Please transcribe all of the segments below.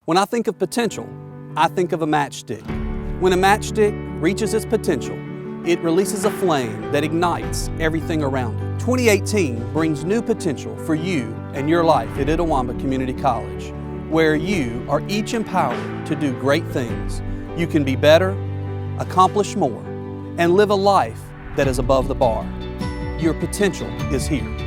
When I think of potential, I think of a matchstick. When a matchstick reaches its potential, it releases a flame that ignites everything around it. 2018 brings new potential for you and your life at Itawamba Community College, where you are each empowered to do great things. You can be better, accomplish more, and live a life that is above the bar. Your potential is here.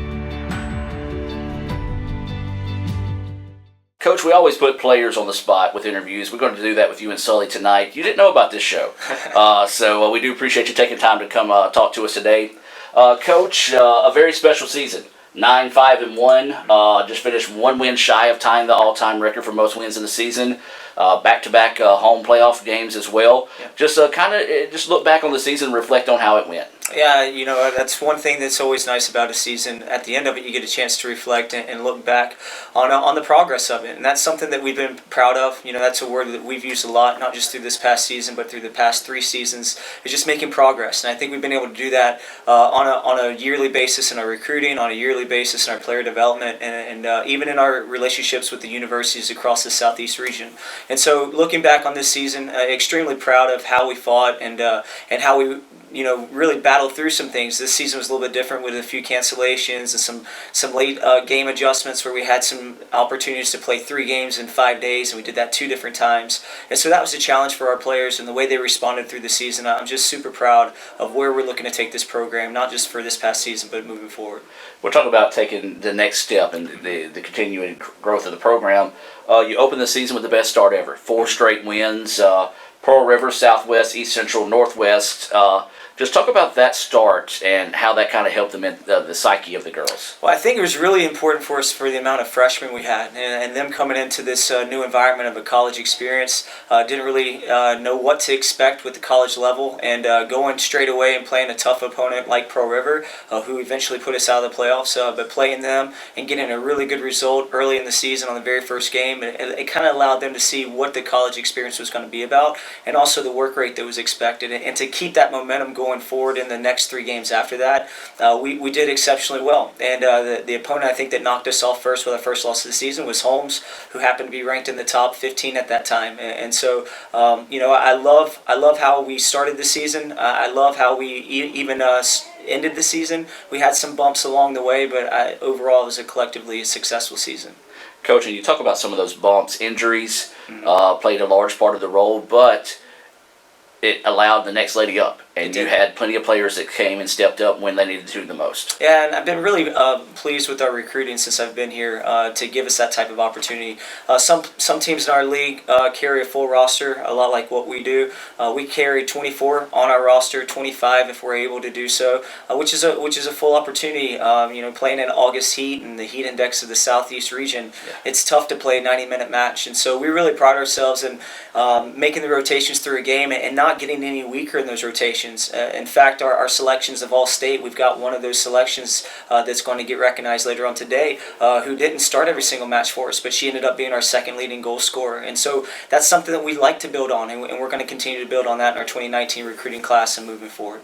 Coach, we always put players on the spot with interviews. We're going to do that with you and Sully tonight. You didn't know about this show, so we do appreciate you taking time to come talk to us today. Coach, a very special season. 9-5-1. Just finished one win shy of tying the all-time record for most wins in the season. Back-to-back home playoff games as well. Yeah. Just just look back on the season and reflect on how it went. Yeah, you know, that's one thing that's always nice about a season. At the end of it, you get a chance to reflect and look back on the progress of it. And that's something that we've been proud of. You know, that's a word that we've used a lot, not just through this past season, but through the past 3 seasons, is just making progress. And I think we've been able to do that on a yearly basis in our recruiting, on a yearly basis in our player development, and even in our relationships with the universities across the Southeast region. And so looking back on this season, extremely proud of how we fought and how we really battled through some things. This season was a little bit different with a few cancellations and some late game adjustments where we had some opportunities to play 3 games in 5 days, and we did that 2 different times. And so that was a challenge for our players, and the way they responded through the season. I'm just super proud of where we're looking to take this program, not just for this past season, but moving forward. We're talking about taking the next step and the continuing growth of the program. You opened the season with the best start ever. 4 straight wins. Pearl River, Southwest, East Central, Northwest. Just talk about that start and how that kind of helped them in the psyche of the girls. Well, I think it was really important for us for the amount of freshmen we had and them coming into this new environment of a college experience. Didn't really know what to expect with the college level, and going straight away and playing a tough opponent like Pearl River, who eventually put us out of the playoffs, but playing them and getting a really good result early in the season on the very first game, it kind of allowed them to see what the college experience was going to be about, and also the work rate that was expected, and to keep that momentum going forward in the next 3 games after that. We did exceptionally well, and the opponent I think that knocked us off first with our first loss of the season was Holmes, who happened to be ranked in the top 15 at that time. And so I love how we started the season. I love how we even ended the season. We had some bumps along the way, but overall it was collectively a successful season. Coach, and you talk about some of those bumps, injuries played a large part of the role, but it allowed the next lady up, and you had plenty of players that came and stepped up when they needed to the most. Yeah, and I've been really pleased with our recruiting since I've been here to give us that type of opportunity. Some teams in our league carry a full roster, a lot like what we do. We carry 24 on our roster, 25 if we're able to do so, which is a full opportunity. Playing in August heat and the heat index of the Southeast region, it's tough to play a 90-minute match, and so we really pride ourselves in making the rotations through a game and not getting any weaker in those rotations. In fact, our selections of all state, we've got one of those selections that's going to get recognized later on today, who didn't start every single match for us, but she ended up being our second leading goal scorer. And so that's something that we like to build on, and we're going to continue to build on that in our 2019 recruiting class and moving forward.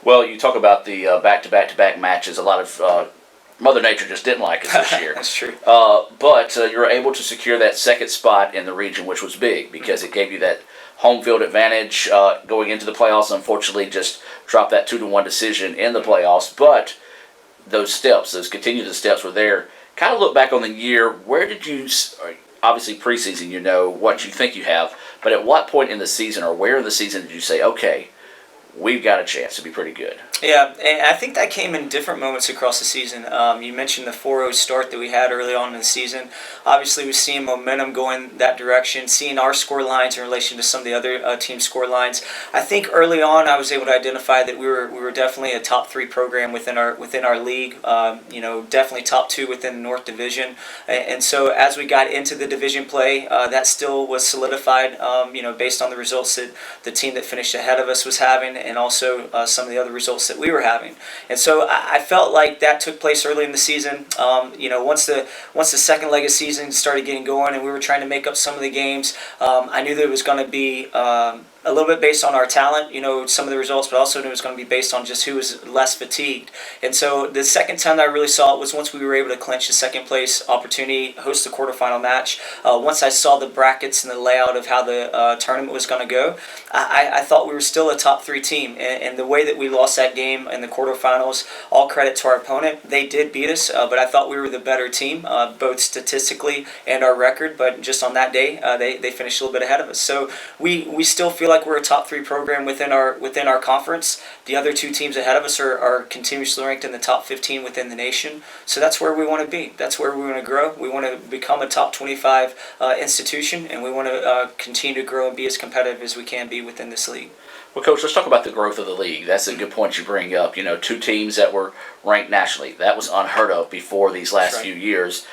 Well, you talk about the back-to-back-to-back matches. A lot of Mother Nature just didn't like us this year. That's true. But you were able to secure that second spot in the region, which was big because it gave you that home field advantage going into the playoffs. Unfortunately, just dropped that 2-1 decision in the playoffs. But those continued steps were there. Kind of look back on the year. Where did you, obviously preseason, you know what you think you have, but at what point in the season or where in the season did you say, okay, we've got a chance to be pretty good? Yeah, and I think that came in different moments across the season. You mentioned the 4-0 start that we had early on in the season. Obviously, we're seeing momentum going that direction, seeing our score lines in relation to some of the other team score lines. I think early on I was able to identify that we were definitely a top 3 program within our league. Definitely top 2 within the North Division. And so as we got into the division play, that still was solidified. Based on the results that the team that finished ahead of us was having, and also some of the other results that we were having. And so I felt like that took place early in the season. Once the second leg of season started getting going and we were trying to make up some of the games, I knew that it was going to be a little bit based on our talent, some of the results, but also knew it was going to be based on just who was less fatigued. And so the second time that I really saw it was once we were able to clinch the second place opportunity, host the quarterfinal match. Once I saw the brackets and the layout of how the tournament was going to go, I thought we were still a top 3 team. And the way that we lost that game in the quarterfinals, all credit to our opponent. They did beat us, but I thought we were the better team, both statistically and our record. But just on that day, they finished a little bit ahead of us. So we still feel like we're a top 3 program within our conference. The other 2 teams ahead of us are continuously ranked in the top 15 within the nation. So that's where we want to be. That's where we want to grow. We want to become a top 25 institution, and we want to continue to grow and be as competitive as we can be within this league. Well, Coach, let's talk about the growth of the league. That's a good point you bring up. 2 teams that were ranked nationally. That was unheard of before these last few years.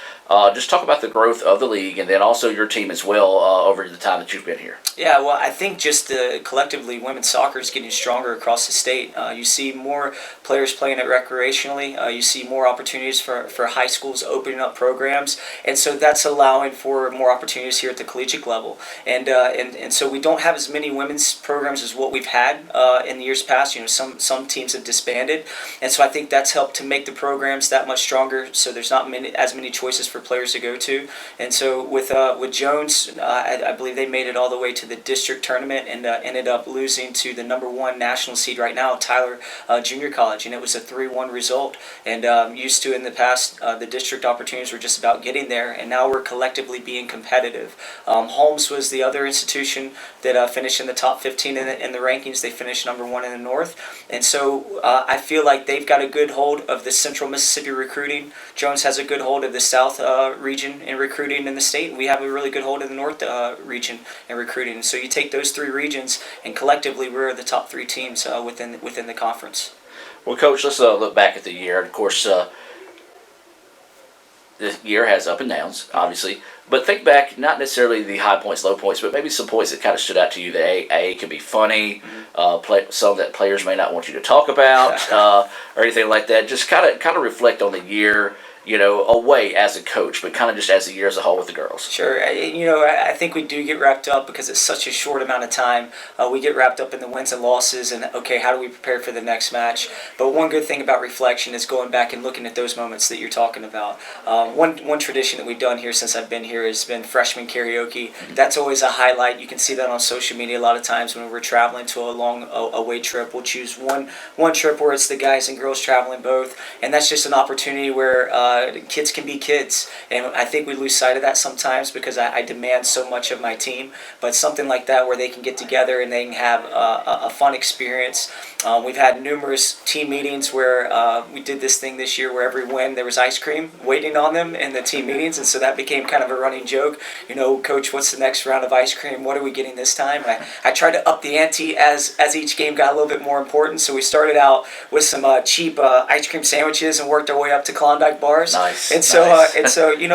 Just talk about the growth of the league, and then also your team as well over the time that you've been here. Yeah, well, I think just collectively, women's soccer is getting stronger across the state. You see more players playing it recreationally. You see more opportunities for high schools opening up programs, and so that's allowing for more opportunities here at the collegiate level. And so we don't have as many women's programs as what we've had in the years past. Some teams have disbanded, and so I think that's helped to make the programs that much stronger. So there's not as many choices for players to go to. And so with Jones, I believe they made it all the way to the district tournament and ended up losing to the number 1 national seed right now, Tyler Junior College, and it was a 3-1 result. And used to in the past, the district opportunities were just about getting there, and now we're collectively being competitive. Holmes was the other institution that finished in the top 15 in the rankings. They finished number 1 in the North. And so I feel like they've got a good hold of the Central Mississippi recruiting. Jones has a good hold of the South region in recruiting in the state. We have a really good hold of the North region in recruiting. And so you take those 3 regions, and collectively we're the top 3 teams within the conference. Well, Coach, let's look back at the year. Of course, the year has up and downs, obviously. But think back, not necessarily the high points, low points, but maybe some points that kind of stood out to you. The A can be funny, some that players may not want you to talk about, or anything like that. Just kind of reflect on the year, away as a coach, but kind of just as the year as a whole with the girls. Sure. I think we do get wrapped up because it's such a short amount of time. We get wrapped up in the wins and losses and, okay, how do we prepare for the next match? But one good thing about reflection is going back and looking at those moments that you're talking about. One tradition that we've done here since I've been here has been freshman karaoke. That's always a highlight. You can see that on social media a lot of times when we're traveling to a long away trip. We'll choose one trip where it's the guys and girls traveling both, and that's just an opportunity where kids can be kids, and I think we lose sight of that sometimes because I demand so much of my team. But something like that where they can get together and they can have a fun experience. We've had numerous team meetings where we did this thing this year where every win there was ice cream waiting on them in the team meetings, and so that became kind of a running joke. Coach, what's the next round of ice cream? What are we getting this time? I tried to up the ante as each game got a little bit more important. So we started out with some cheap ice cream sandwiches and worked our way up to Klondike bars. Nice. And so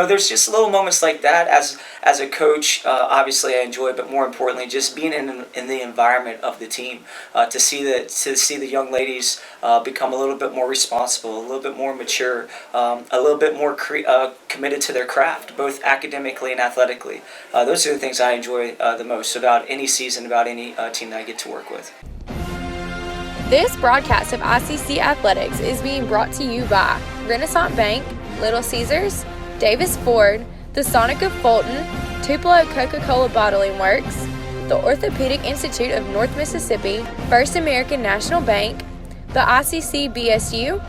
there's just little moments like that as a coach. Obviously, I enjoy, but more importantly, just being in the environment of the team to see the young ladies become a little bit more responsible, a little bit more mature, a little bit more committed to their craft, both academically and athletically. Those are the things I enjoy the most about any season, about any team that I get to work with. This broadcast of ICC Athletics is being brought to you by Renaissance Bank, Little Caesars, Davis Ford, the Sonic of Fulton, TUPELO Coca-Cola Bottling Works, the Orthopedic Institute of North Mississippi, First American National Bank, the ICC BSU,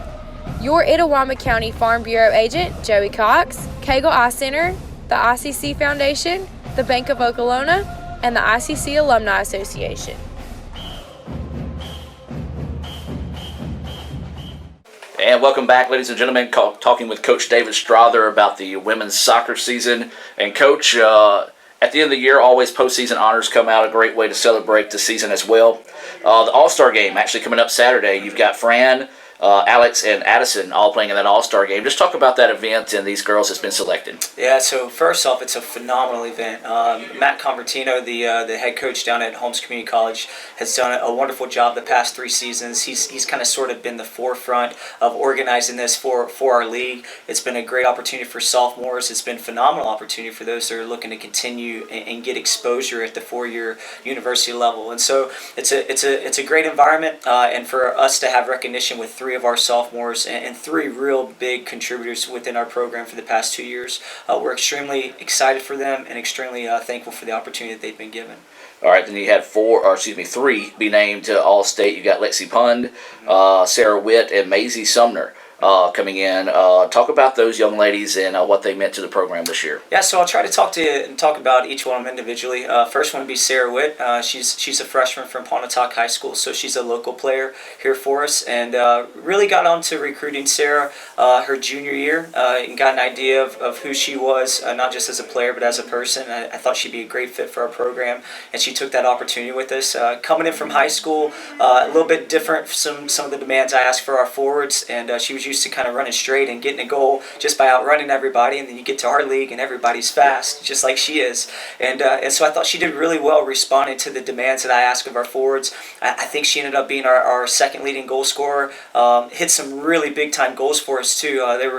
your Itawamba County Farm Bureau agent, Joey Cox, Cagle Eye Center, the ICC Foundation, the Bank of Okolona, and the ICC Alumni Association. And welcome back, ladies and gentlemen, talking with Coach David Strother about the women's soccer season. And Coach, at the end of the year, always postseason honors come out, a great way to celebrate the season as well. The All-Star game actually coming up Saturday. You've got Fran Alex and Addison all playing in that All-Star game. Just talk about that event and these girls that's been selected. Yeah, so first off, it's a phenomenal event. Matt Convertino, the head coach down at Holmes Community College, has done a wonderful job the past 3 seasons. He's kind of sort of been the forefront of organizing this for our league. It's been a great opportunity for sophomores. It's been a phenomenal opportunity for those that are looking to continue and get exposure at the 4-year university level. And so it's a great environment, and for us to have recognition with 3 of our sophomores and 3 real big contributors within our program for the past 2 years, we're extremely excited for them and extremely thankful for the opportunity that they've been given. All right, then you had 3 be named to All-State. You got Lexi Pund, Sarah Witt, and Maisie Sumner coming in. Talk about those young ladies and what they meant to the program this year. Yeah, so I'll try to talk about each one of them individually. First one would be Sarah Witt. She's a freshman from Pontotoc High School, so she's a local player here for us, and really got onto recruiting Sarah her junior year and got an idea of who she was, not just as a player but as a person. I thought she'd be a great fit for our program, and she took that opportunity with us. Coming in from high school, a little bit different from some of the demands I asked for our forwards, and she was used to kind of running straight and getting a goal just by outrunning everybody, and then you get to our league and everybody's fast, just like she is. And so I thought she did really well responding to the demands that I asked of our forwards. I think she ended up being our second leading goal scorer. Hit some really big time goals for us too.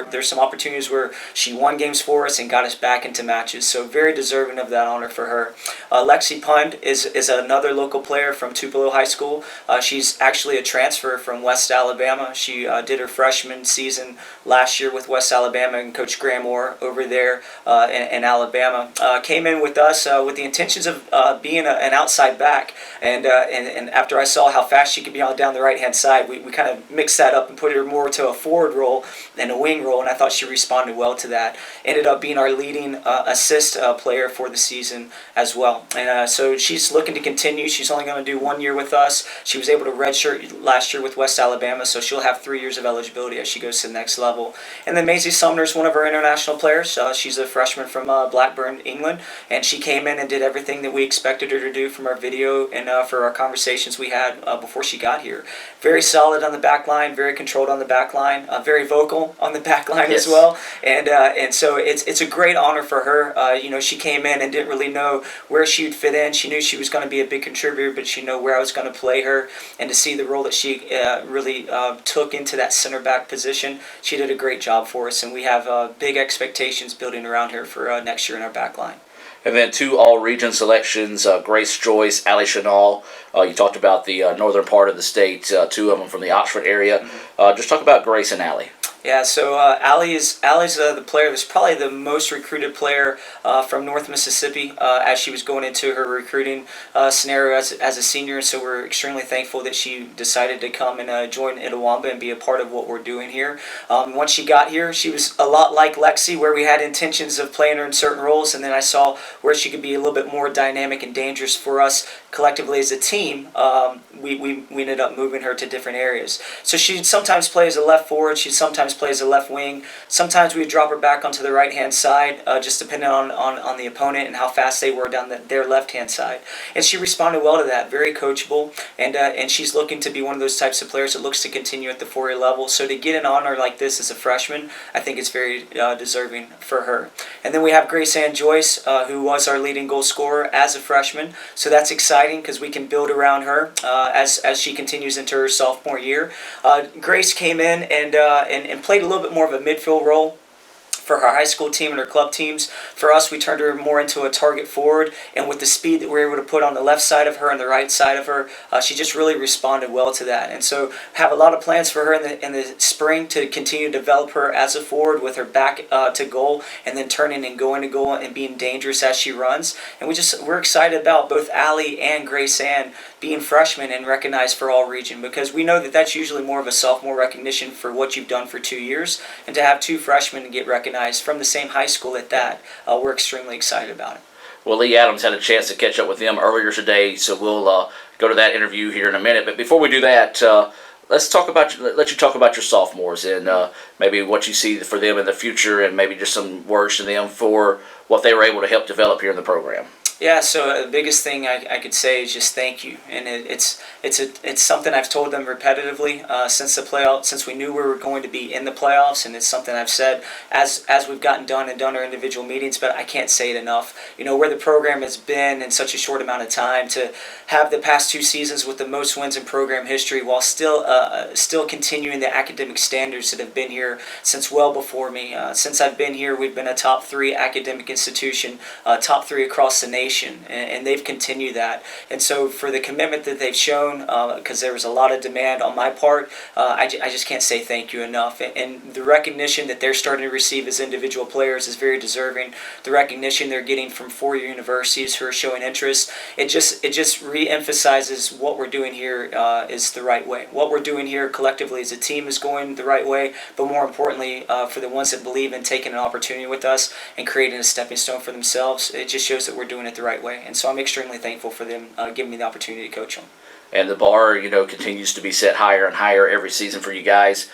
There's some opportunities where she won games for us and got us back into matches, so very deserving of that honor for her. Lexi Pund is another local player from Tupelo High School. She's actually a transfer from West Alabama. She did her freshman season last year with West Alabama and Coach Graham Moore over there in Alabama. Came in with us with the intentions of being an outside back, and after I saw how fast she could be down the right hand side, we kind of mixed that up and put her more to a forward role than a wing role, and I thought she responded well to that. Ended up being our leading assist player for the season as well, and so she's looking to continue. She's only going to do 1 year with us. She was able to redshirt last year with West Alabama, so she'll have 3 years of eligibility as she goes to the next level. And then Maisie Sumner is one of our international players. She's a freshman from Blackburn, England, and she came in and did everything that we expected her to do from our video and for our conversations we had before she got here. Very solid on the back line, very controlled on the back line, very vocal on the back line as well. And so it's a great honor for her. She came in and didn't really know where she would fit in. She knew she was going to be a big contributor, but she knew where I was going to play her, and to see the role that she really took into that center back position, she did a great job for us, and we have big expectations building around her for next year in our back line. And then 2 all-region selections, Grace Joyce, Allie Chanel. You talked about the northern part of the state, 2 of them from the Oxford area. Just talk about Grace and Allie. Yeah, so Allie's the player that's probably the most recruited player from North Mississippi as she was going into her recruiting scenario as a senior. So we're extremely thankful that she decided to come and join Itawamba and be a part of what we're doing here. Once she got here, she was a lot like Lexi, where we had intentions of playing her in certain roles, and then I saw where she could be a little bit more dynamic and dangerous for us collectively as a team. We ended up moving her to different areas. So she sometimes plays a left forward, she sometimes plays a left wing. Sometimes we drop her back onto the right-hand side, just depending on the opponent and how fast they were down their left-hand side. And she responded well to that, very coachable, and she's looking to be one of those types of players that looks to continue at the 4-year level. So to get an honor like this as a freshman, I think it's very deserving for her. And then we have Grace Ann Joyce, who was our leading goal scorer as a freshman. So that's exciting because we can build around her as she continues into her sophomore year. Grace came in and played a little bit more of a midfield role for her high school team and her club teams. For us, we turned her more into a target forward, and with the speed that we were able to put on the left side of her and the right side of her, she just really responded well to that. And so have a lot of plans for her in the spring to continue to develop her as a forward with her back to goal, and then turning and going to goal and being dangerous as she runs. And we're excited about both Allie and Grace Ann being freshmen and recognized for all region, because we know that that's usually more of a sophomore recognition for what you've done for 2 years, and to have 2 freshmen get recognized from the same high school at that, we're extremely excited about it. Well, Lee Adams had a chance to catch up with them earlier today, so we'll go to that interview here in a minute. But before we do that, let you talk about your sophomores and maybe what you see for them in the future, and maybe just some words to them for what they were able to help develop here in the program. Yeah, so the biggest thing I could say is just thank you, and it's something I've told them repetitively since the playoff, since we knew we were going to be in the playoffs, and it's something I've said as we've gotten done and done our individual meetings, but I can't say it enough. You know, where the program has been in such a short amount of time, to have the past 2 seasons with the most wins in program history, while still continuing the academic standards that have been here since well before me. Since I've been here, we've been a top 3 academic institution, top 3 across the nation. And they've continued that. And so for the commitment that they've shown, because there was a lot of demand on my part, I just can't say thank you enough. And the recognition that they're starting to receive as individual players is very deserving. The recognition they're getting from 4-year universities who are showing interest, it just re-emphasizes what we're doing here is the right way. What we're doing here collectively as a team is going the right way, but more importantly, for the ones that believe in taking an opportunity with us and creating a stepping stone for themselves, it just shows that we're doing it the right way. And so I'm extremely thankful for them giving me the opportunity to coach them. And the bar, continues to be set higher and higher every season for you guys.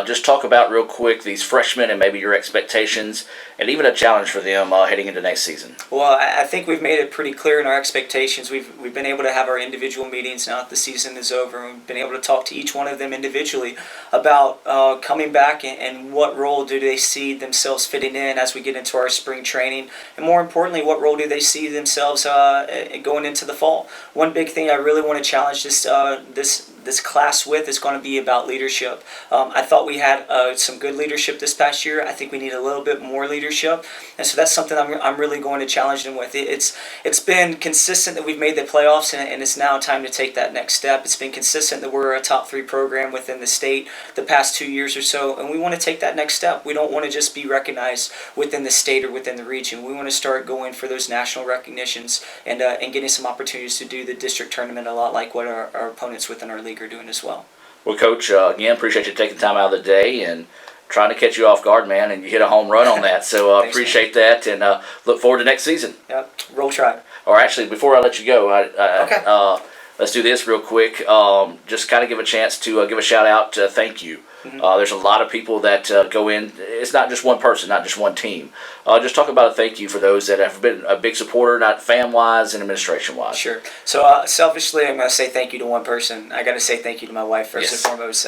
Just talk about real quick these freshmen and maybe your expectations and even a challenge for them heading into next season. Well, I think we've made it pretty clear in our expectations. We've been able to have our individual meetings now that the season is over, and we've been able to talk to each one of them individually about coming back and what role do they see themselves fitting in as we get into our spring training, and more importantly, what role do they see themselves going into the fall. One big thing I really want to challenge this class with is going to be about leadership. I thought we had some good leadership this past year. I think we need a little bit more leadership, and so that's something I'm really going to challenge them with. It's been consistent that we've made the playoffs, and it's now time to take that next step. It's been consistent that we're a top 3 program within the state the past 2 years or so, and we want to take that next step. We don't want to just be recognized within the state or within the region. We want to start going for those national recognitions and getting some opportunities to do the district tournament, a lot like what our opponents within our league are doing as well. Well, Coach, again, appreciate you taking time out of the day and trying to catch you off guard, man, and you hit a home run on that. So Thanks, appreciate that, and look forward to next season. Yep, roll Tribe. Or actually, before I let you go, Okay. Let's do this real quick. Just kind of give a chance to give a shout out. Thank you. There's a lot of people that go in. It's not just one person, not just one team. Just talk about a thank you for those that have been a big supporter, not fan-wise and administration-wise. Sure. So selfishly, I'm going to say thank you to one person. I got to say thank you to my wife first and foremost.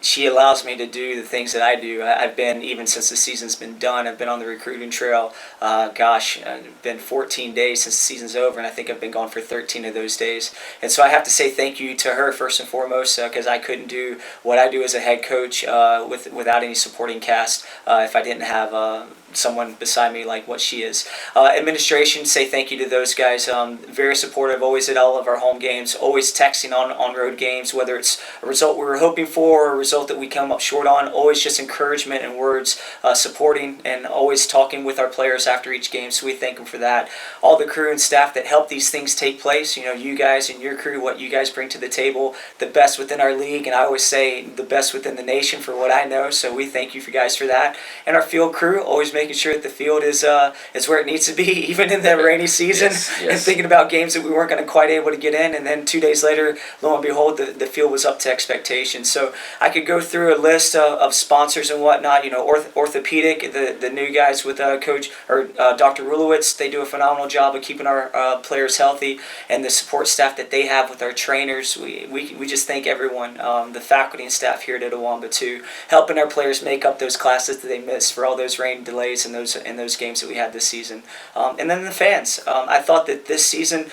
She allows me to do the things that I do. I've been, even since the season's been done, I've been on the recruiting trail. It's been 14 days since the season's over, and I think I've been gone for 13 of those days. And so I have to say thank you to her first and foremost, because I couldn't do what I do as a head coach without any supporting cast if I didn't have someone beside me like what she is. Administration, say thank you to those guys. Very supportive, always at all of our home games, always texting on road games, whether it's a result we were hoping for or a result that we come up short on. Always just encouragement and words, supporting, and always talking with our players after each game, so we thank them for that. All the crew and staff that help these things take place, you guys and your crew, what you guys bring to the table, the best within our league, and I always say the best within the nation for what I know, so we thank you guys for that. And our field crew, always making sure that the field is where it needs to be, even in the rainy season, yes. and thinking about games that we weren't going to quite able to get in, and then 2 days later, lo and behold, the field was up to expectations. So I could go through a list of sponsors and whatnot. Orthopedic, the new guys with Coach or Dr. Rulowitz, they do a phenomenal job of keeping our players healthy, and the support staff that they have with our trainers. We just thank everyone, the faculty and staff here at Itawamba too, helping our players make up those classes that they missed for all those rain delays and those games that we had this season. And then the fans. I thought that this season,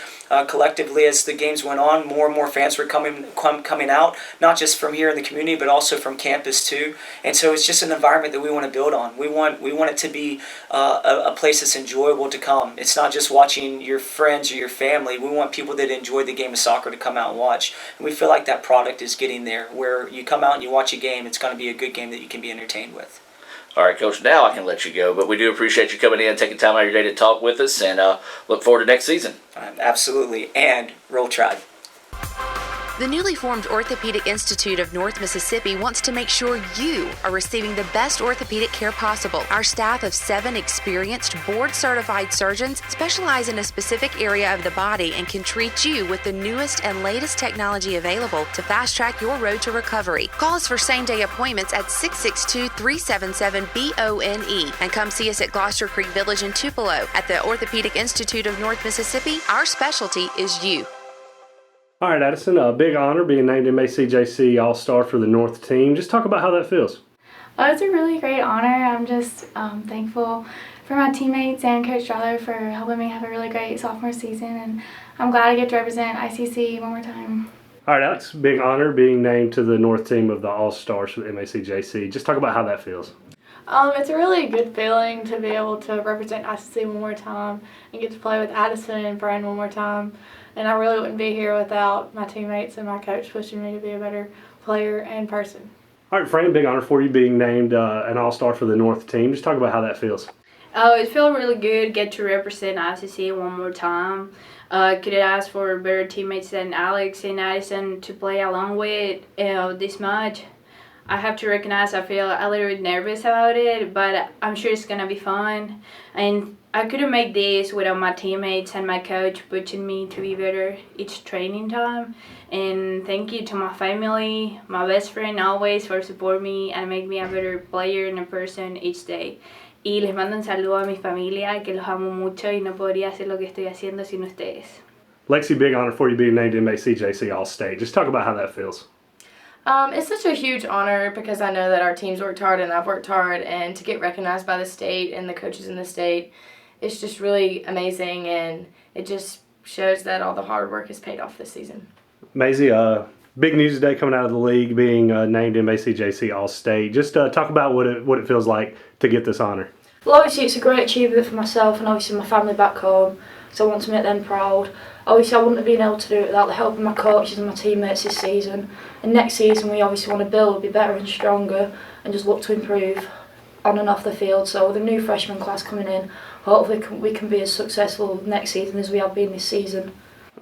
collectively, as the games went on, more and more fans were coming out, not just from here in the community, but also from campus too. And so it's just an environment that we want to build on. We want it to be a place that's enjoyable to come. It's not just watching your friends or your family. We want people that enjoy the game of soccer to come out and watch. And we feel like that product is getting there, where you come out and you watch a game, it's going to be a good game that you can be entertained with. All right, Coach, now I can let you go, but we do appreciate you coming in, taking time out of your day to talk with us, and look forward to next season. Absolutely, and roll Tribe. The newly formed Orthopedic Institute of North Mississippi wants to make sure you are receiving the best orthopedic care possible. Our staff of 7 experienced, board-certified surgeons specialize in a specific area of the body and can treat you with the newest and latest technology available to fast-track your road to recovery. Call us for same-day appointments at 662-377-BONE and come see us at Gloucester Creek Village in Tupelo. At the Orthopedic Institute of North Mississippi, our specialty is you. All right, Addison, a big honor being named MACJC All-Star for the North team. Just talk about how that feels. It's a really great honor. I'm just thankful for my teammates and Coach Strother for helping me have a really great sophomore season, and I'm glad I get to represent ICC one more time. All right, Alex, big honor being named to the North team of the All-Stars for the MACJC. Just talk about how that feels. It's a really good feeling to be able to represent ICC one more time and get to play with Addison and Brian one more time. And I really wouldn't be here without my teammates and my coach pushing me to be a better player and person. All right, Fran, big honor for you being named an All-Star for the North team. Just talk about how that feels. It feels really good to get to represent ICC one more time. Could ask for better teammates than Alex and Addison to play along with this much. I have to recognize I feel a little bit nervous about it, but I'm sure it's going to be fun. And I couldn't make this without my teammates and my coach pushing me to be better each training time. And thank you to my family, my best friend always for supporting me and make me a better player and a person each day. Y les mando un saludo a mi familia, que los amo mucho y no podría hacer lo que estoy haciendo sin ustedes. Lexi, big honor for you being named MACJC All-State. Just talk about how that feels. It's such a huge honor because I know that our team's worked hard and I've worked hard, and to get recognized by the state and the coaches in the state, it's just really amazing, and it just shows that all the hard work has paid off this season. Maisie, big news today coming out of the league being named MACJC All-State. Just talk about what it feels like to get this honor. Well, obviously it's a great achievement for myself and obviously my family back home, so I want to make them proud. Obviously I wouldn't have been able to do it without the help of my coaches and my teammates this season. And next season we obviously want to build, be better and stronger, and just look to improve on and off the field. So with the new freshman class coming in, hopefully we can be as successful next season as we have been this season.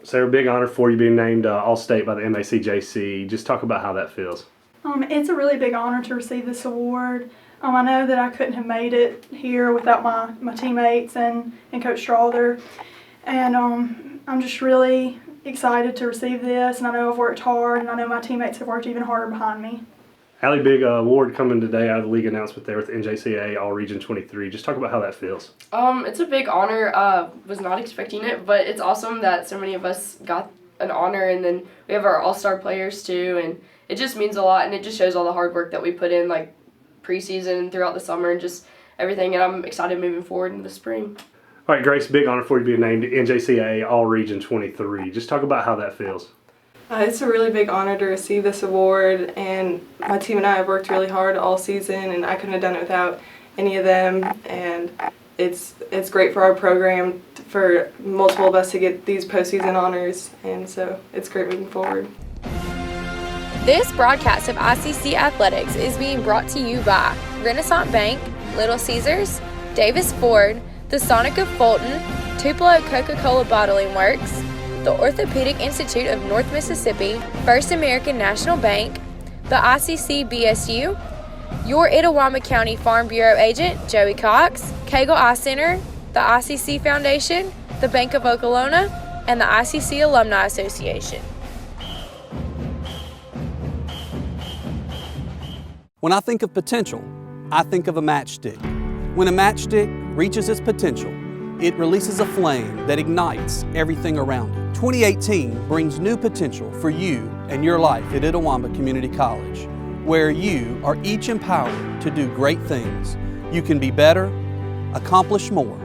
Sarah, big honor for you being named All-State by the MACJC. Just talk about how that feels. It's a really big honor to receive this award. I know that I couldn't have made it here without my teammates and Coach Strother. And I'm just really excited to receive this, and I know I've worked hard, and I know my teammates have worked even harder behind me. Allie, big award coming today out of the league announcement there with NJCAA All Region 23. Just talk about how that feels. It's a big honor. Was not expecting it, but it's awesome that so many of us got an honor, and then we have our all-star players too, and it just means a lot, and it just shows all the hard work that we put in, like preseason and throughout the summer and just everything, and I'm excited moving forward in the spring. All right, Grace, big honor for you being named NJCAA All Region 23. Just talk about how that feels. It's a really big honor to receive this award, and my team and I have worked really hard all season, and I couldn't have done it without any of them, and it's great for our program, for multiple of us to get these postseason honors, and so it's great moving forward. This broadcast of ICC Athletics is being brought to you by Renaissance Bank, Little Caesars, Davis Ford, the Sonic of Fulton, Tupelo Coca-Cola Bottling Works, the Orthopedic Institute of North Mississippi, First American National Bank, the ICC BSU, your Itawamba County Farm Bureau agent, Joey Cox, Cagle Eye Center, the ICC Foundation, the Bank of Okolona, and the ICC Alumni Association. When I think of potential, I think of a matchstick. When a matchstick reaches its potential, it releases a flame that ignites everything around it. 2018 brings new potential for you and your life at Itawamba Community College, where you are each empowered to do great things. You can be better, accomplish more,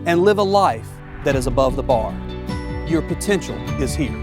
and live a life that is above the bar. Your potential is here.